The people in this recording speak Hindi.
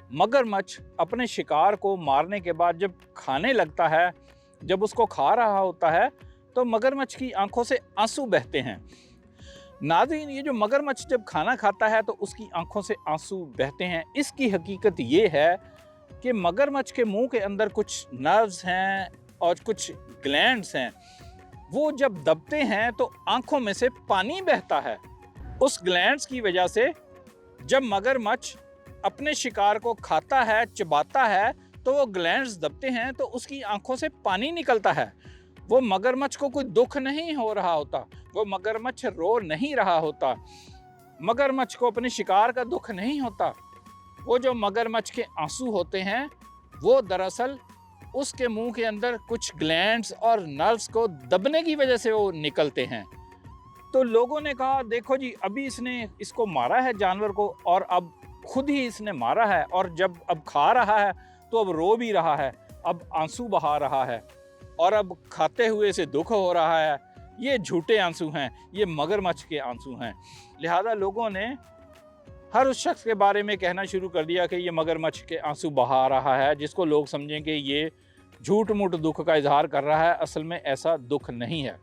मगरमच्छ अपने शिकार को मारने के बाद जब खाने लगता है, जब उसको खा रहा होता है, तो मगरमच्छ की आंखों से आंसू बहते हैं। नाज़रीन, ये जो मगरमच्छ जब खाना खाता है तो उसकी आंखों से आंसू बहते हैं। इसकी हकीकत ये है कि मगरमच्छ के मुंह के अंदर कुछ नर्व्स हैं और कुछ ग्लैंड्स हैं। वो जब दबते हैं तो आंखों में से पानी बहता है। उस ग्लैंड्स की वजह से जब मगरमच्छ अपने शिकार को खाता है, चबाता है, तो वो ग्लैंड्स दबते हैं तो उसकी आंखों से पानी निकलता है। वो मगरमच्छ को कोई दुख नहीं हो रहा होता, वो मगरमच्छ रो नहीं रहा होता, मगरमच्छ को अपने शिकार का दुख नहीं होता। वो जो मगरमच्छ के आंसू होते हैं, वो दरअसल उसके मुंह के अंदर कुछ ग्लैंड्स और नर्व्स को दबने की वजह से वो निकलते हैं। तो लोगों ने कहा, देखो जी, अभी इसने इसको मारा है जानवर को, और अब खुद ही इसने मारा है, और जब अब खा रहा है तो अब रो भी रहा है, अब आंसू बहा रहा है, और अब खाते हुए से दुख हो रहा है। ये झूठे आंसू हैं, ये मगरमच्छ के आंसू हैं। लिहाजा लोगों ने हर उस शख्स के बारे में कहना शुरू कर दिया कि ये मगरमच्छ के आंसू बहा रहा है, जिसको लोग समझें कि ये झूठ मूठ दुख का इजहार कर रहा है। असल में ऐसा दुख नहीं है।